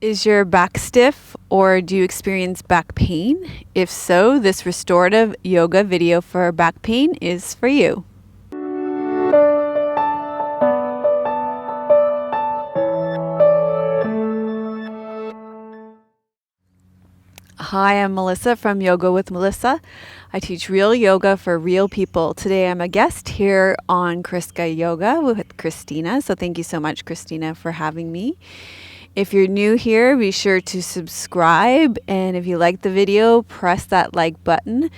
Is your back stiff or do you experience back pain? If so, this restorative yoga video for back pain is for you. Hi, I'm Melissa from Yoga with Melissa. I teach real yoga for real people. Today I'm a guest here on Chriskayoga with Christina. So thank you so much, Christina, for having me. If you're new here, be sure to subscribe. And if you like the video, press that like button.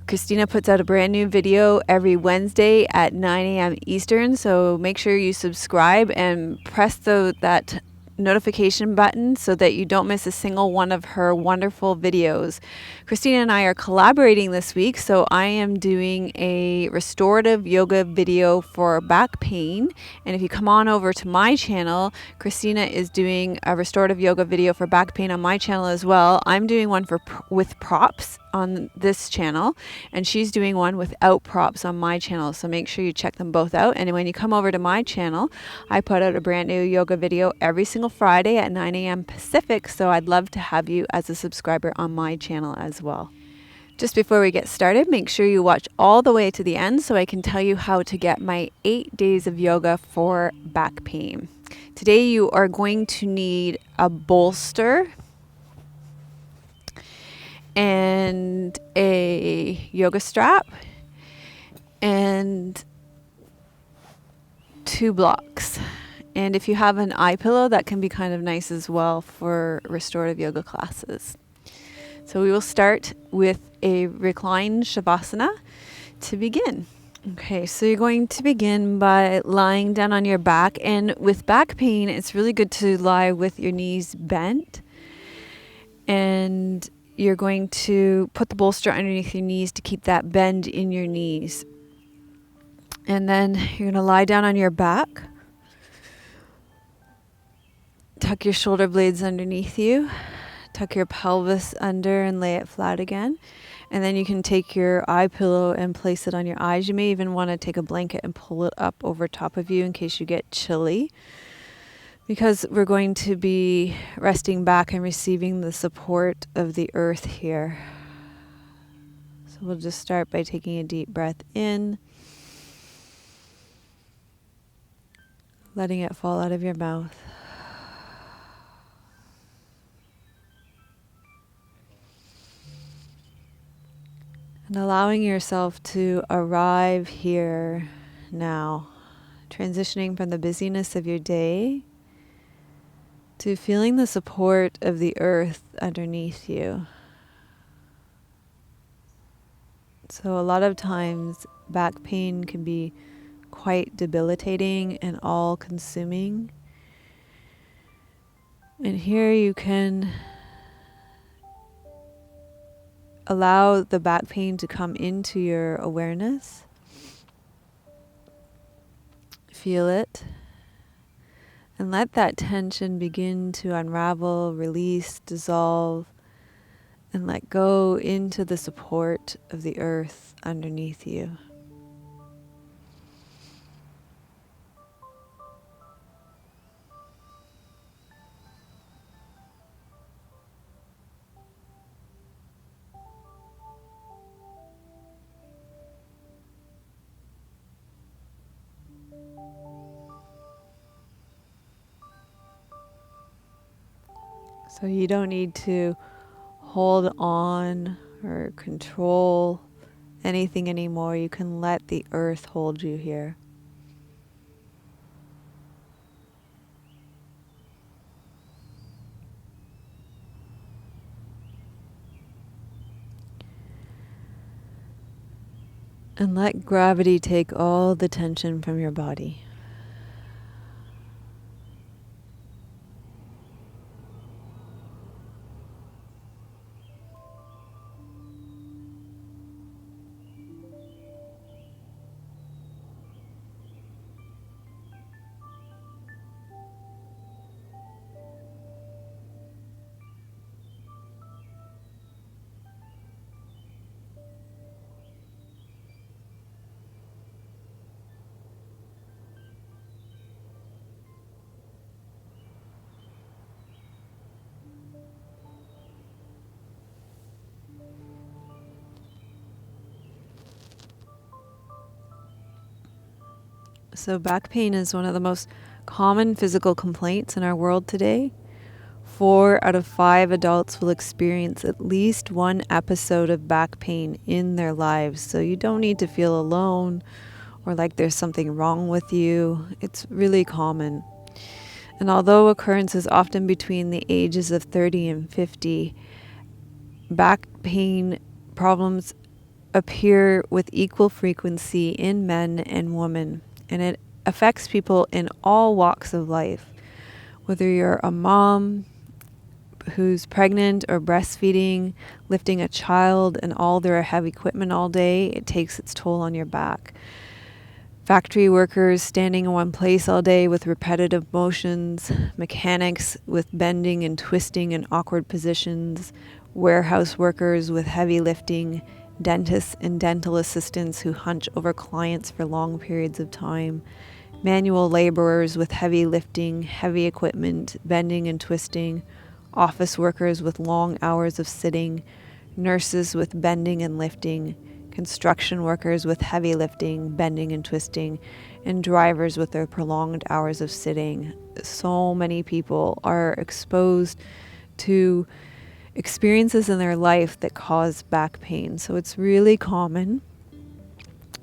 Christina puts out a brand new video every Wednesday at 9 a.m. Eastern. So make sure you subscribe and press that notification button so that you don't miss a single one of her wonderful videos. Christina and I are collaborating this week, so I am doing a restorative yoga video for back pain. And if you come on over to my channel, Christina is doing a restorative yoga video for back pain on my channel as well. I'm doing one with props on this channel, and she's doing one without props on my channel. So make sure you check them both out. And when you come over to my channel, I put out a brand new yoga video every single Friday at 9 a.m. Pacific. So I'd love to have you as a subscriber on my channel as well. Just before we get started, make sure you watch all the way to the end so I can tell you how to get my 8 days of yoga for back pain. Today you are going to need a bolster and a yoga strap and 2 blocks. And if you have an eye pillow, that can be kind of nice as well for restorative yoga classes. So we will start with a reclined shavasana to begin. Okay, so you're going to begin by lying down on your back. And with back pain, it's really good to lie with your knees bent. And you're going to put the bolster underneath your knees to keep that bend in your knees. And then you're going to lie down on your back. Tuck your shoulder blades underneath you. Tuck your pelvis under and lay it flat again. And then you can take your eye pillow and place it on your eyes. You may even want to take a blanket and pull it up over top of you in case you get chilly, because we're going to be resting back and receiving the support of the earth here. So we'll just start by taking a deep breath in, letting it fall out of your mouth. And allowing yourself to arrive here now, transitioning from the busyness of your day to feeling the support of the earth underneath you. So a lot of times back pain can be quite debilitating and all-consuming. And here you can allow the back pain to come into your awareness. Feel it. And let that tension begin to unravel, release, dissolve, and let go into the support of the earth underneath you. So you don't need to hold on or control anything anymore. You can let the earth hold you here. And let gravity take all the tension from your body. So back pain is one of the most common physical complaints in our world today. 4 out of 5 adults will experience at least one episode of back pain in their lives. So you don't need to feel alone or like there's something wrong with you. It's really common. And although occurrence is often between the ages of 30 and 50, back pain problems appear with equal frequency in men and women, and it affects people in all walks of life. Whether you're a mom who's pregnant or breastfeeding, lifting a child and all their heavy equipment all day, it takes its toll on your back. Factory workers standing in one place all day with repetitive motions, mechanics with bending and twisting in awkward positions, warehouse workers with heavy lifting, dentists and dental assistants who hunch over clients for long periods of time, manual laborers with heavy lifting, heavy equipment, bending and twisting, office workers with long hours of sitting, nurses with bending and lifting, construction workers with heavy lifting, bending and twisting, and drivers with their prolonged hours of sitting. So many people are exposed to experiences in their life that cause back pain. So it's really common,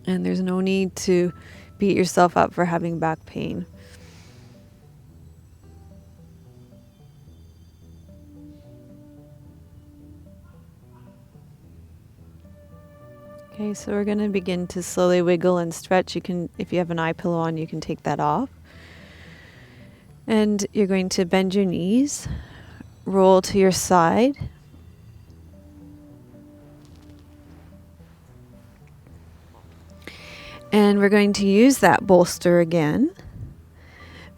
and there's no need to beat yourself up for having back pain. Okay, so we're going to begin to slowly wiggle and stretch. You can, if you have an eye pillow on, you can take that off. And you're going to bend your knees, roll to your side. And we're going to use that bolster again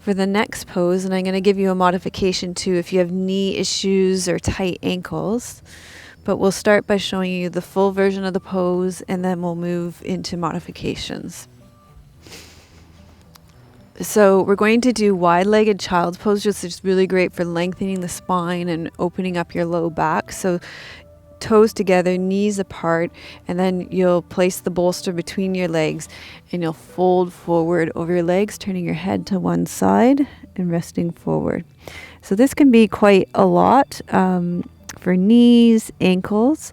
for the next pose. And I'm going to give you a modification too if you have knee issues or tight ankles. But we'll start by showing you the full version of the pose, and then we'll move into modifications. So we're going to do wide-legged child's pose, which is really great for lengthening the spine and opening up your low back. So toes together, knees apart, and then you'll place the bolster between your legs and you'll fold forward over your legs, turning your head to one side and resting forward. So this can be quite a lot for knees, ankles,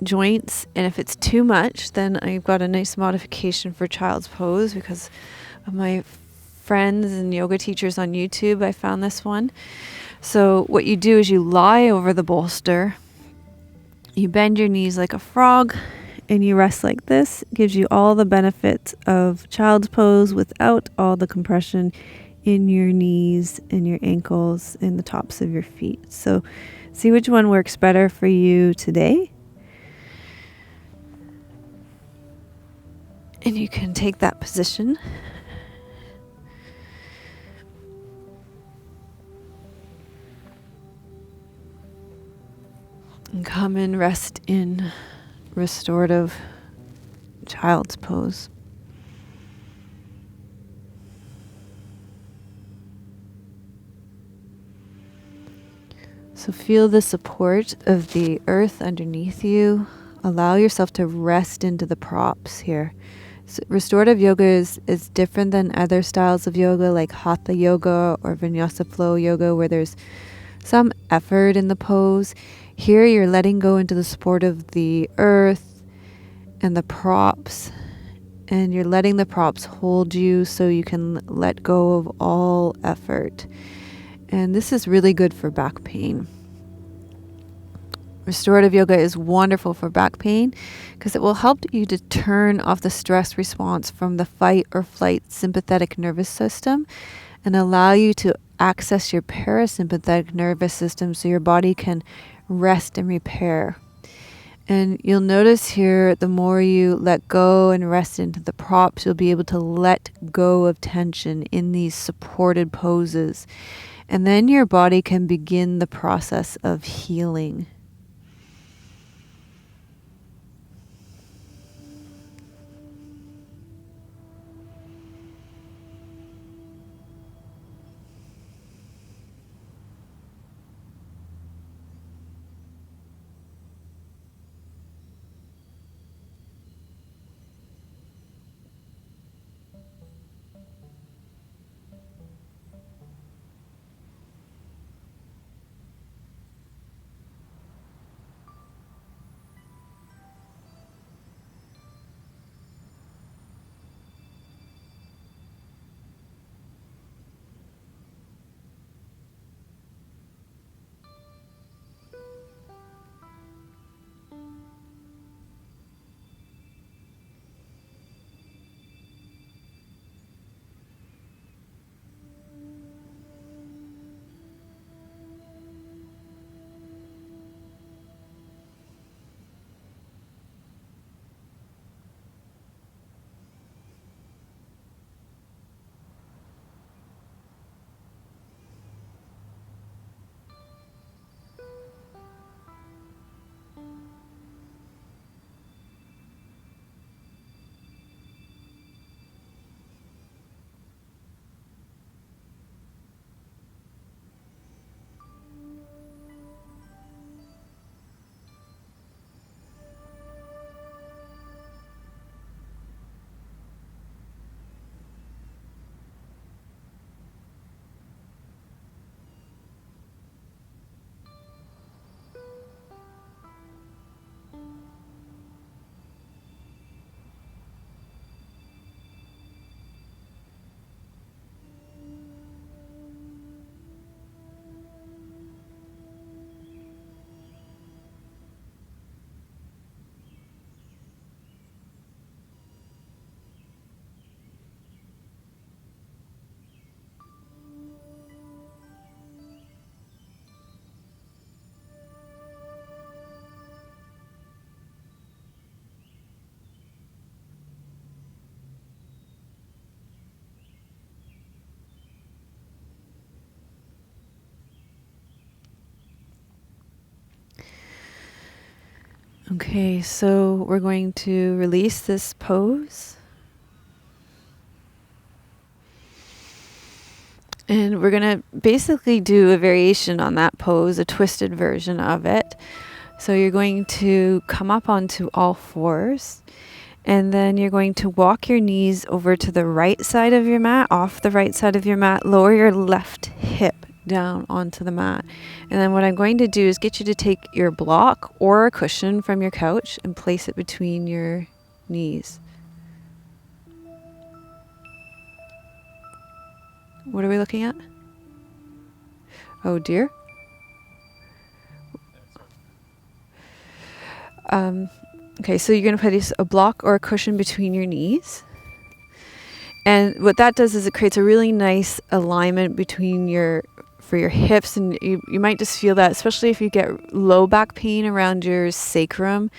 joints, and if it's too much, then I've got a nice modification for child's pose because of my friends and yoga teachers on YouTube. I found this one. So what you do is you lie over the bolster, you bend your knees like a frog, and you rest like this. It gives you all the benefits of child's pose without all the compression in your knees and your ankles and the tops of your feet. So see which one works better for you today. And you can take that position. And come and rest in restorative child's pose. So feel the support of the earth underneath you. Allow yourself to rest into the props here. So restorative yoga is different than other styles of yoga like Hatha yoga or Vinyasa flow yoga, where there's some effort in the pose. Here you're letting go into the support of the earth and the props, and you're letting the props hold you so you can let go of all effort. And this is really good for back pain. Restorative yoga is wonderful for back pain because it will help you to turn off the stress response from the fight or flight sympathetic nervous system and allow you to access your parasympathetic nervous system so your body can rest and repair. And you'll notice here, the more you let go and rest into the props, you'll be able to let go of tension in these supported poses. And then your body can begin the process of healing. Okay, so we're going to release this pose. And we're going to basically do a variation on that pose, a twisted version of it. So you're going to come up onto all fours, and then you're going to walk your knees over to the right side of your mat, off the right side of your mat, lower your left hip down onto the mat. And then what I'm going to do is get you to take your block or a cushion from your couch and place it between your knees. What are we looking at? Oh dear. Okay, so you're going to place a block or a cushion between your knees. And what that does is it creates a really nice alignment between for your hips, and you might just feel that, especially if you get low back pain around your sacrum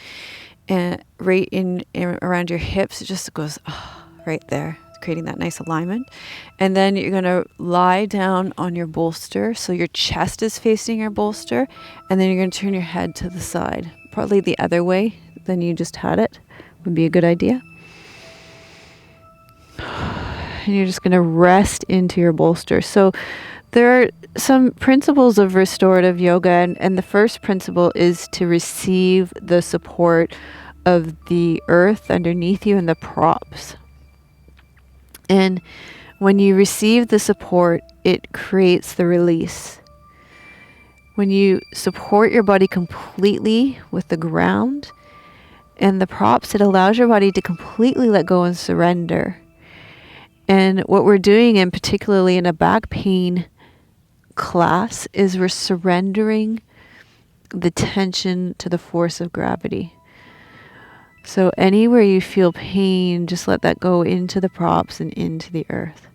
and right in around your hips. It just goes right there, creating that nice alignment. And then you're going to lie down on your bolster, so your chest is facing your bolster, and then you're going to turn your head to the side, probably the other way than you just had it would be a good idea. And you're just going to rest into your bolster. So there are some principles of restorative yoga, and the first principle is to receive the support of the earth underneath you and the props. And when you receive the support, it creates the release. When you support your body completely with the ground and the props, it allows your body to completely let go and surrender. And what we're doing, and particularly in a back pain class, is we're surrendering the tension to the force of gravity. So anywhere you feel pain, just let that go into the props and into the earth.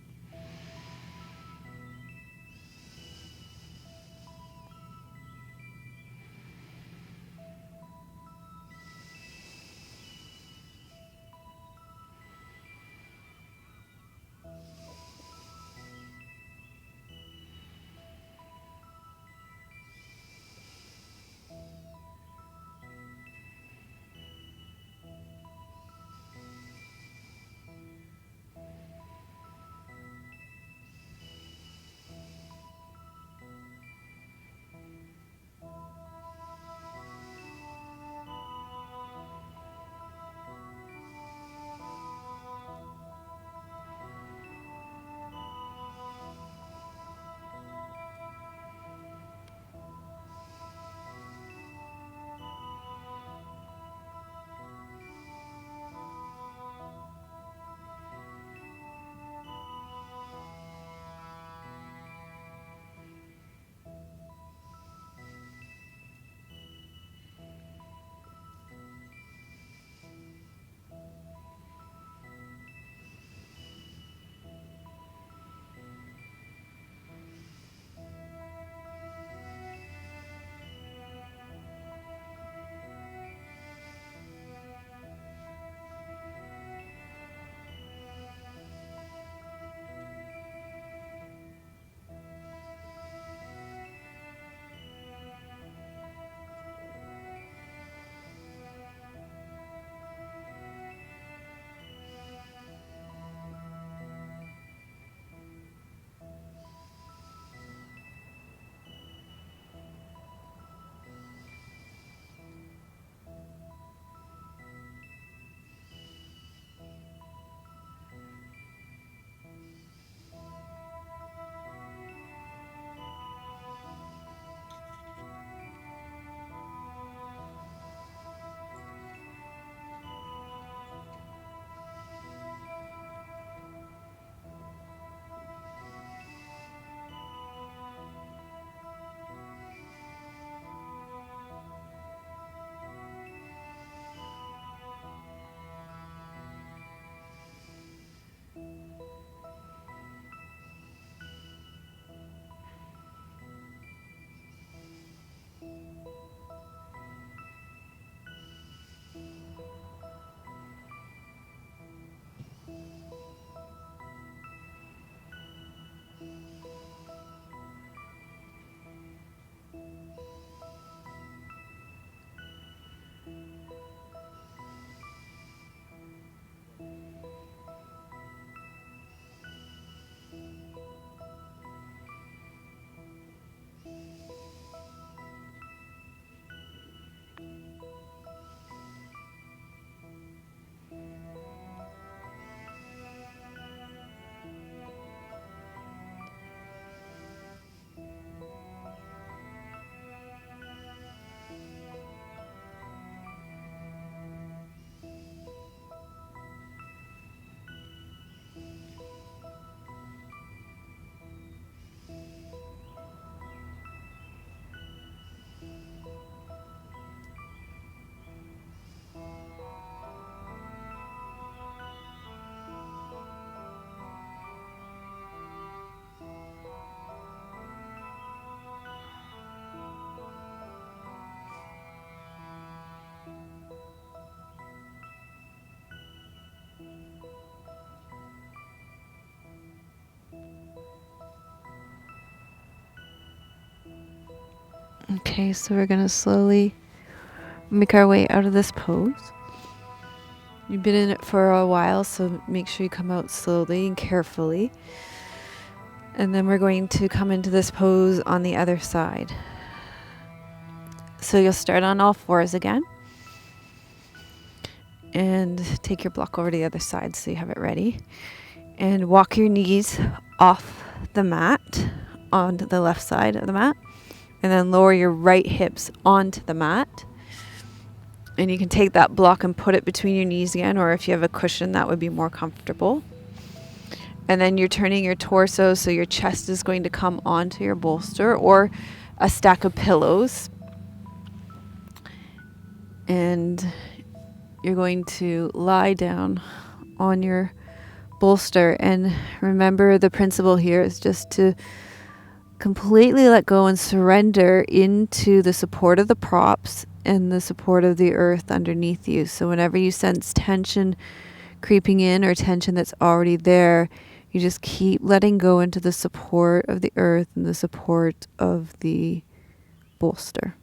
Okay, so we're going to slowly make our way out of this pose. You've been in it for a while, so make sure you come out slowly and carefully. And then we're going to come into this pose on the other side. So you'll start on all fours again. And take your block over to the other side so you have it ready. And walk your knees off the mat onto the left side of the mat. And then lower your right hips onto the mat. And you can take that block and put it between your knees again, or if you have a cushion, that would be more comfortable. And then you're turning your torso so your chest is going to come onto your bolster or a stack of pillows. And you're going to lie down on your bolster. And remember, the principle here is just to completely let go and surrender into the support of the props and the support of the earth underneath you. So whenever you sense tension creeping in or tension that's already there, you just keep letting go into the support of the earth and the support of the bolster.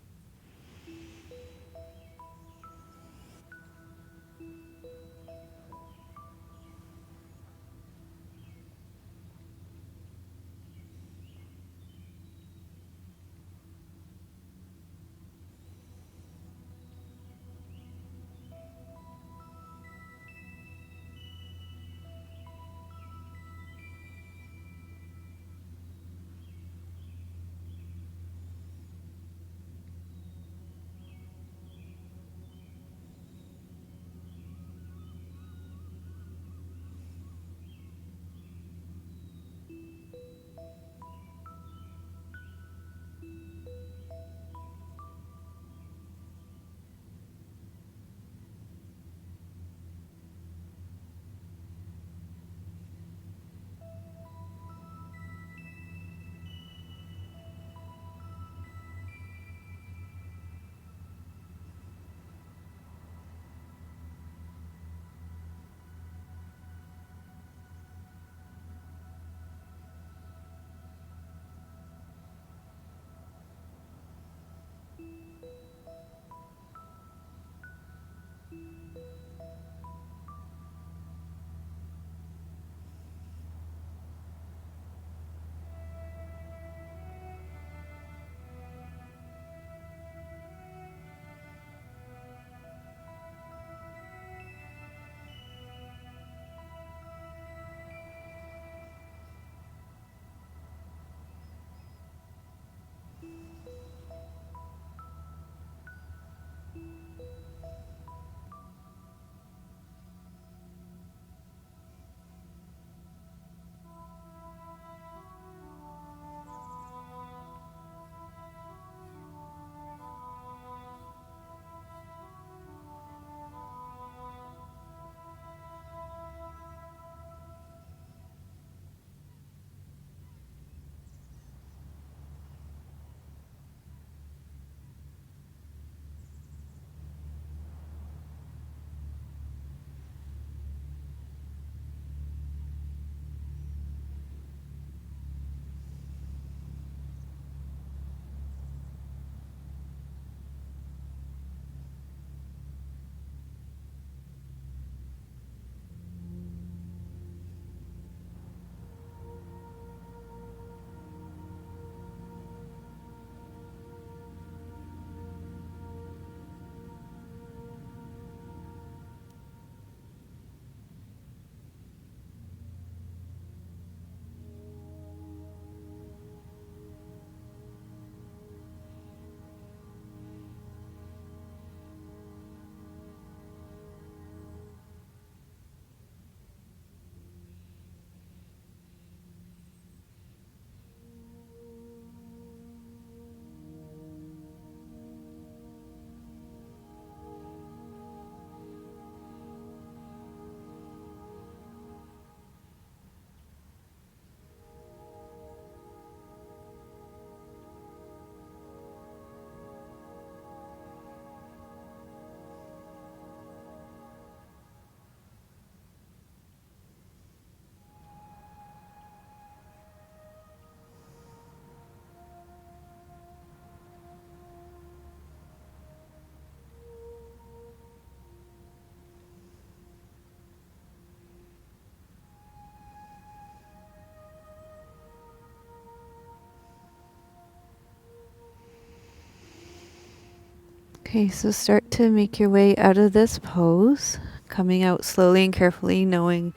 Okay, so start to make your way out of this pose, coming out slowly and carefully, knowing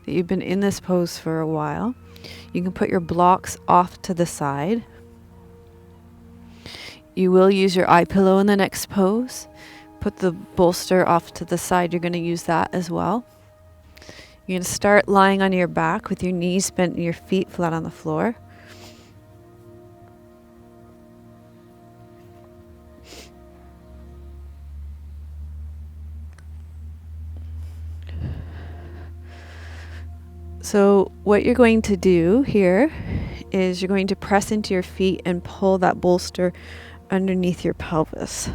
that you've been in this pose for a while. You can put your blocks off to the side. You will use your eye pillow in the next pose. Put the bolster off to the side. You're going to use that as well. You're going to start lying on your back with your knees bent and your feet flat on the floor. So what you're going to do here is you're going to press into your feet and pull that bolster underneath your pelvis.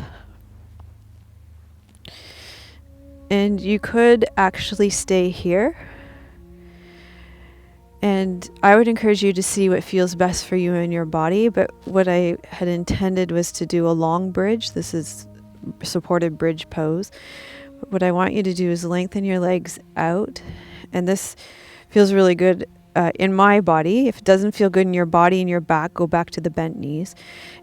And you could actually stay here. And I would encourage you to see what feels best for you in your body. But what I had intended was to do a long bridge. This is supported bridge pose. But what I want you to do is lengthen your legs out. And this feels really good in my body. If it doesn't feel good in your body and your back, go back to the bent knees.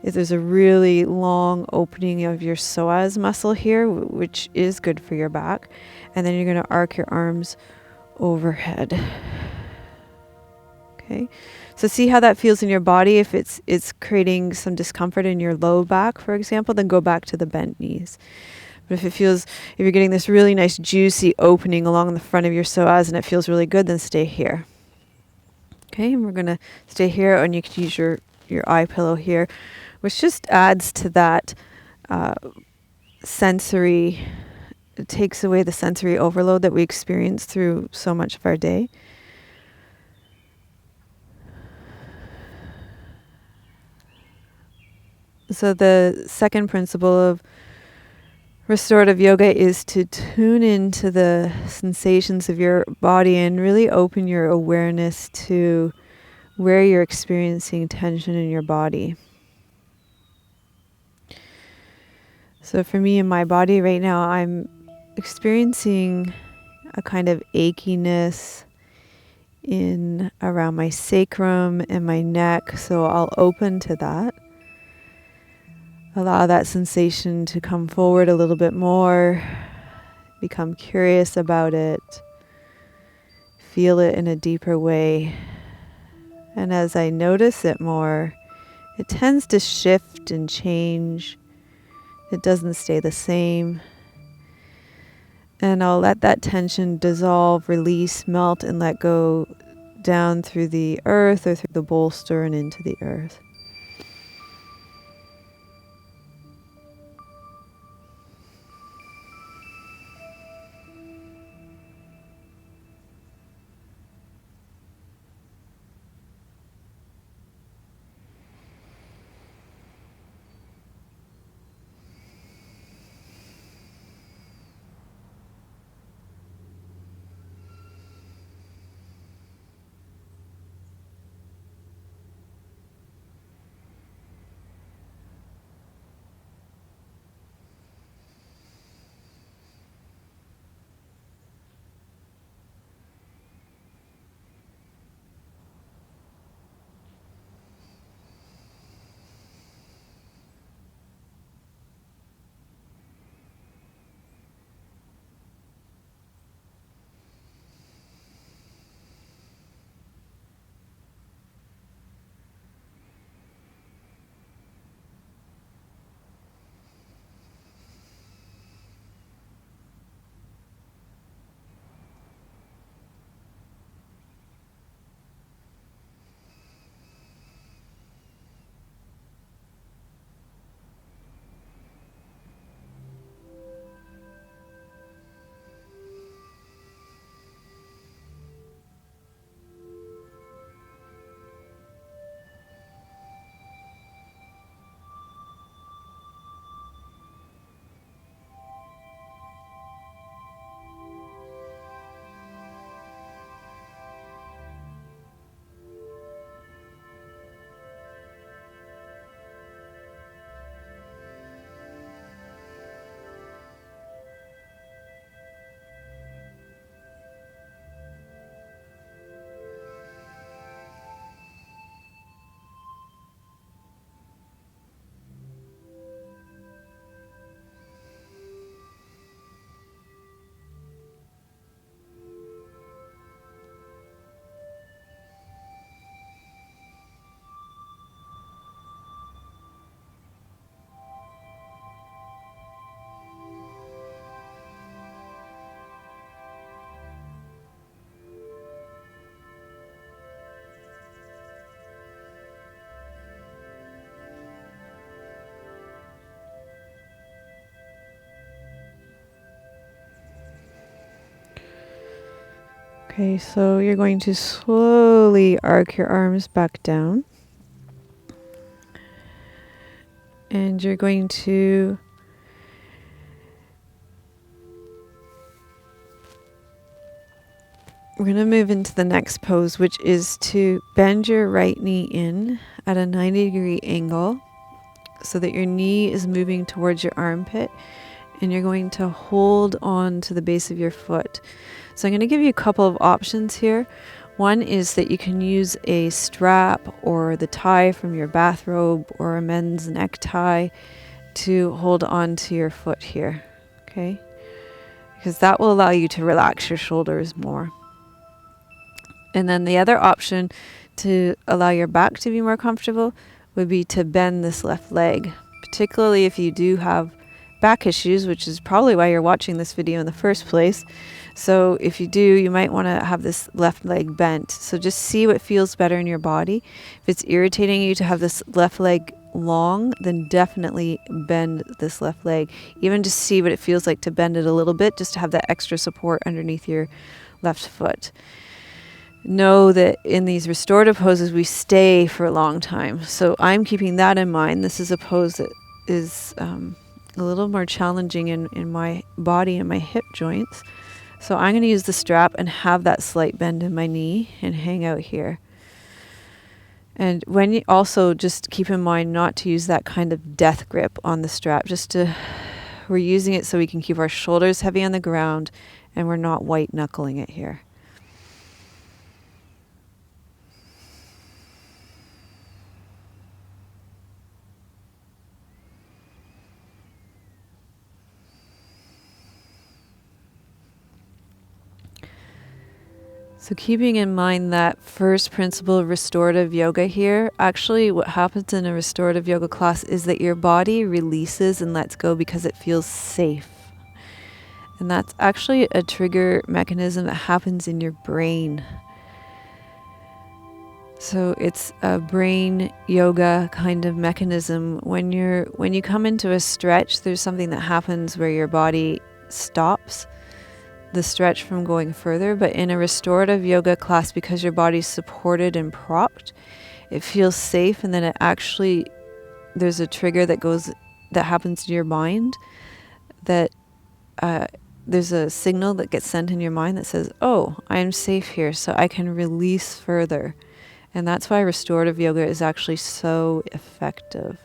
If there's a really long opening of your psoas muscle here, which is good for your back. And then you're going to arc your arms overhead. Okay, so see how that feels in your body. If it's creating some discomfort in your low back, for example, then go back to the bent knees. But if you're getting this really nice juicy opening along the front of your psoas and it feels really good, then stay here. Okay, and we're going to stay here, and you can use your eye pillow here, which just adds to that sensory, it takes away the sensory overload that we experience through so much of our day. So the second principle of restorative yoga is to tune into the sensations of your body and really open your awareness to where you're experiencing tension in your body. So for me in my body right now, I'm experiencing a kind of achiness in around my sacrum and my neck. So I'll open to that. Allow that sensation to come forward a little bit more. Become curious about it. Feel it in a deeper way. And as I notice it more, it tends to shift and change. It doesn't stay the same. And I'll let that tension dissolve, release, melt, and let go down through the earth or through the bolster and into the earth. Okay, so you're going to slowly arc your arms back down. And you're going to we're going to move into the next pose, which is to bend your right knee in at a 90-degree angle so that your knee is moving towards your armpit, and you're going to hold on to the base of your foot. So I'm going to give you a couple of options here. One is that you can use a strap or the tie from your bathrobe or a men's necktie to hold on to your foot here, okay? Because that will allow you to relax your shoulders more. And then the other option to allow your back to be more comfortable would be to bend this left leg, particularly if you do have back issues, which is probably why you're watching this video in the first place. So if you do, you might want to have this left leg bent. So just see what feels better in your body. If it's irritating you to have this left leg long, then definitely bend this left leg. Even just see what it feels like to bend it a little bit, just to have that extra support underneath your left foot. Know that in these restorative poses, we stay for a long time. So I'm keeping that in mind. This is a pose that is a little more challenging in my body and my hip joints. So I'm going to use the strap and have that slight bend in my knee and hang out here. And when you also just keep in mind not to use that kind of death grip on the strap, we're using it so we can keep our shoulders heavy on the ground and we're not white knuckling it here. So keeping in mind that first principle of restorative yoga here, actually what happens in a restorative yoga class is that your body releases and lets go because it feels safe. And that's actually a trigger mechanism that happens in your brain. So it's a brain yoga kind of mechanism. When you come into a stretch, there's something that happens where your body stops the stretch from going further. But in a restorative yoga class, because your body's supported and propped, it feels safe, and then there's a trigger that happens in your mind, that there's a signal that gets sent in your mind that says, oh, I'm safe here, so I can release further. And that's why restorative yoga is actually so effective.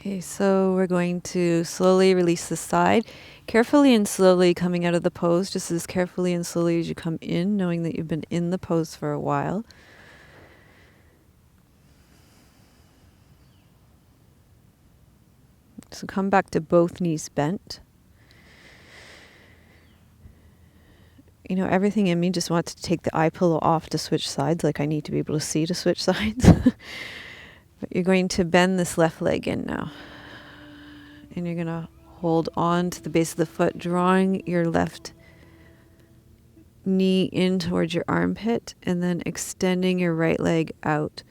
Okay, so we're going to slowly release the side, carefully and slowly coming out of the pose, just as carefully and slowly as you come in, knowing that you've been in the pose for a while. So come back to both knees bent. You know, everything in me just wants to take the eye pillow off to switch sides, like I need to be able to see to switch sides. But you're going to bend this left leg in now. And you're going to hold on to the base of the foot, drawing your left knee in towards your armpit, and then extending your right leg out.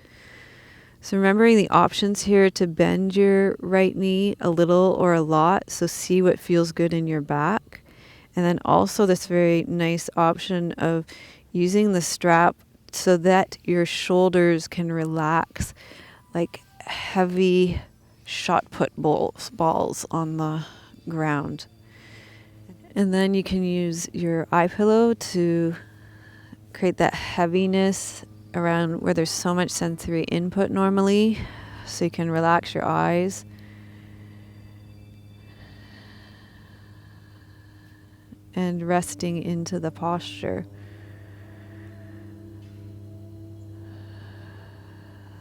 So remembering the options here to bend your right knee a little or a lot, so see what feels good in your back. And then also this very nice option of using the strap so that your shoulders can relax like heavy shot put balls on the ground. And then you can use your eye pillow to create that heaviness around where there's so much sensory input normally, so you can relax your eyes. And resting into the posture.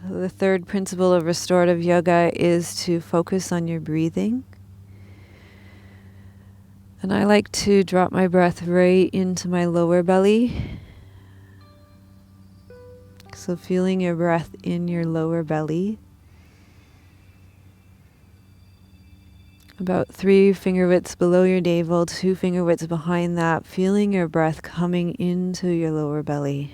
The third principle of restorative yoga is to focus on your breathing. And I like to drop my breath right into my lower belly. So feeling your breath in your lower belly. About 3 finger widths below your navel, 2 finger widths behind that, feeling your breath coming into your lower belly.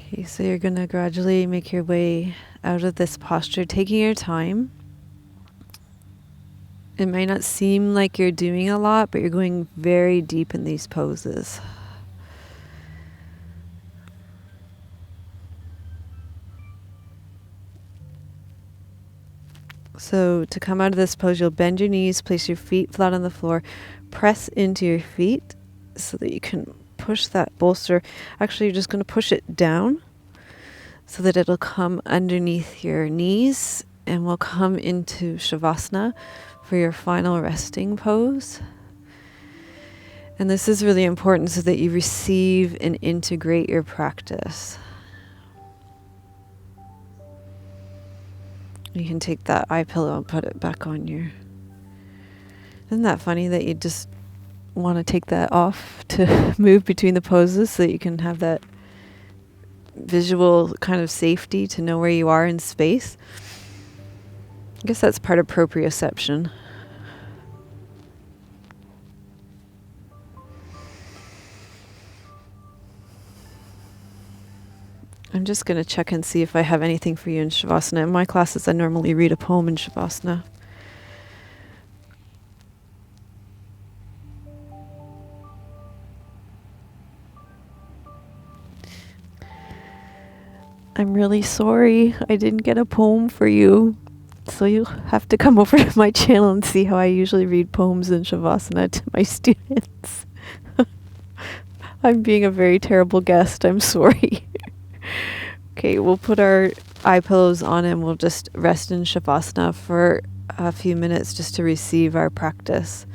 Okay, so you're going to gradually make your way out of this posture, taking your time. It might not seem like you're doing a lot, but you're going very deep in these poses. So to come out of this pose, you'll bend your knees, place your feet flat on the floor, press into your feet so that you can push that bolster. Actually, you're just going to push it down so that it'll come underneath your knees, and we'll come into shavasana for your final resting pose. And this is really important so that you receive and integrate your practice. You can take that eye pillow and put it back on your... Isn't that funny that you just want to take that off to move between the poses so that you can have that visual kind of safety to know where you are in space? I guess that's part of proprioception. I'm just going to check and see if I have anything for you in shavasana. In my classes, I normally read a poem in shavasana. I'm really sorry I didn't get a poem for you. So you'll have to come over to my channel and see how I usually read poems in shavasana to my students. I'm being a very terrible guest. I'm sorry. Okay, we'll put our eye pillows on and we'll just rest in shavasana for a few minutes just to receive our practice.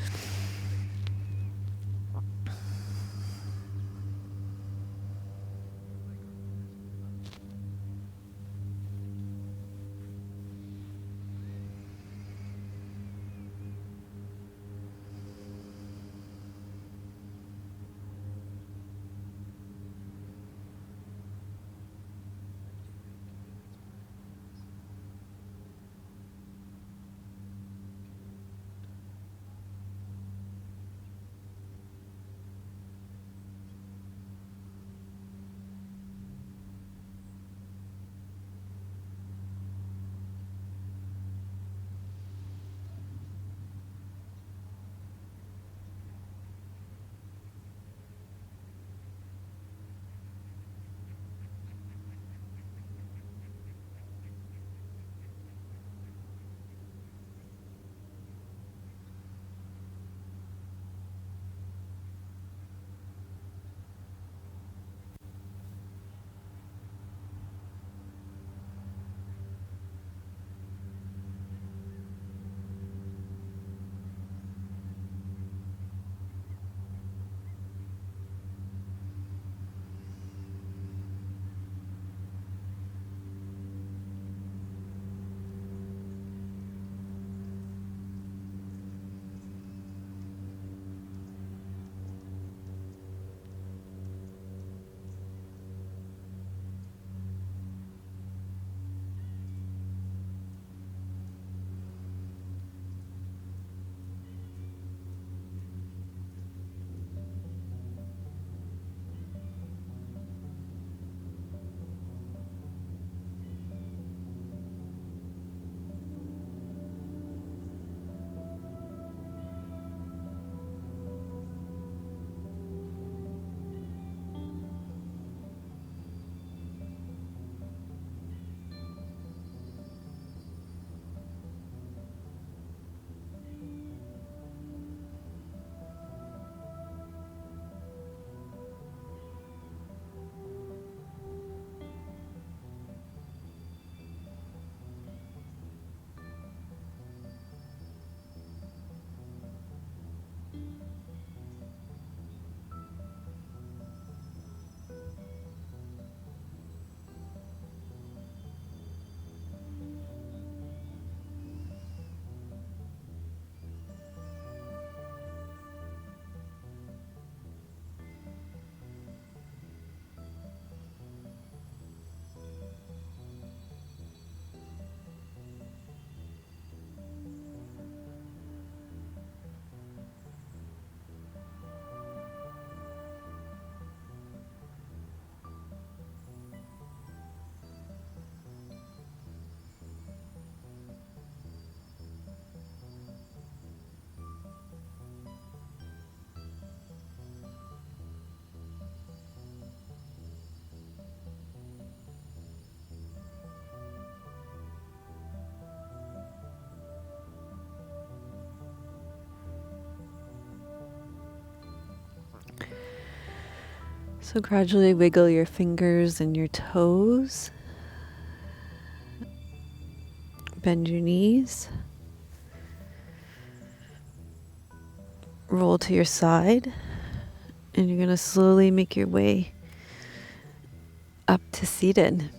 So gradually wiggle your fingers and your toes. Bend your knees. Roll to your side. And you're going to slowly make your way up to seated.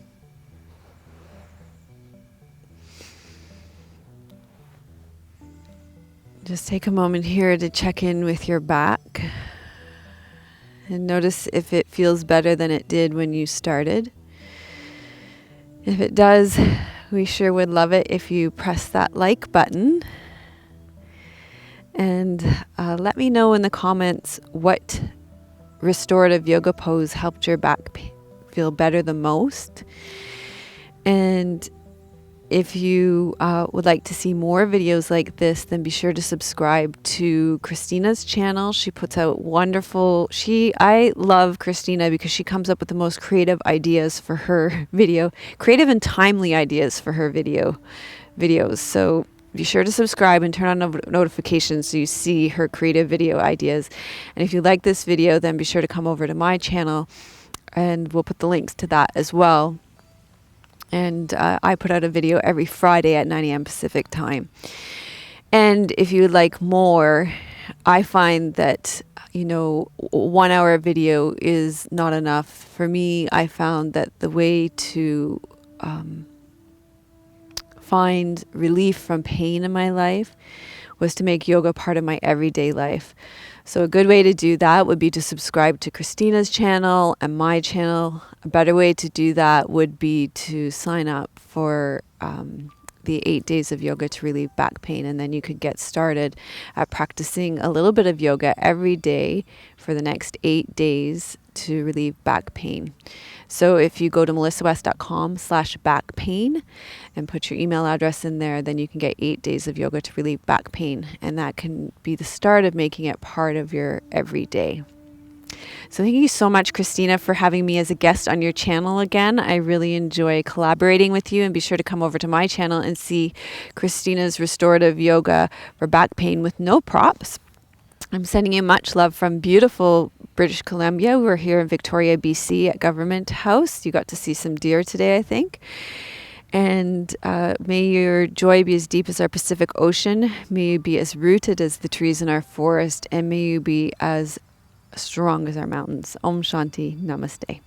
Just take a moment here to check in with your back and notice if it feels better than it did when you started. If it does, we sure would love it if you press that like button. And let me know in the comments what restorative yoga pose helped your back feel better the most. And if you would like to see more videos like this, then be sure to subscribe to Christina's channel. She puts out wonderful, I love Christina because she comes up with the most creative ideas for her creative and timely ideas for her videos. So be sure to subscribe and turn on notifications so you see her creative video ideas. And if you like this video, then be sure to come over to my channel and we'll put the links to that as well. And I put out a video every Friday at 9 a.m. Pacific time. And if you would like more, I find that, 1 hour video is not enough. For me, I found that the way to find relief from pain in my life was to make yoga part of my everyday life. So a good way to do that would be to subscribe to Christina's channel and my channel. A better way to do that would be to sign up for the 8 days of yoga to relieve back pain. And then you could get started at practicing a little bit of yoga every day for the next 8 days to relieve back pain. So if you go to melissawest.com/backpain and put your email address in there, then you can get 8 days of yoga to relieve back pain. And that can be the start of making it part of your everyday. So thank you so much, Christina, for having me as a guest on your channel again. I really enjoy collaborating with you, and be sure to come over to my channel and see Christina's restorative yoga for back pain with no props. I'm sending you much love from beautiful British Columbia. We're here in Victoria, BC at Government House. You got to see some deer today, I think. And may your joy be as deep as our Pacific Ocean. May you be as rooted as the trees in our forest. And may you be as strong as our mountains. Om Shanti. Namaste.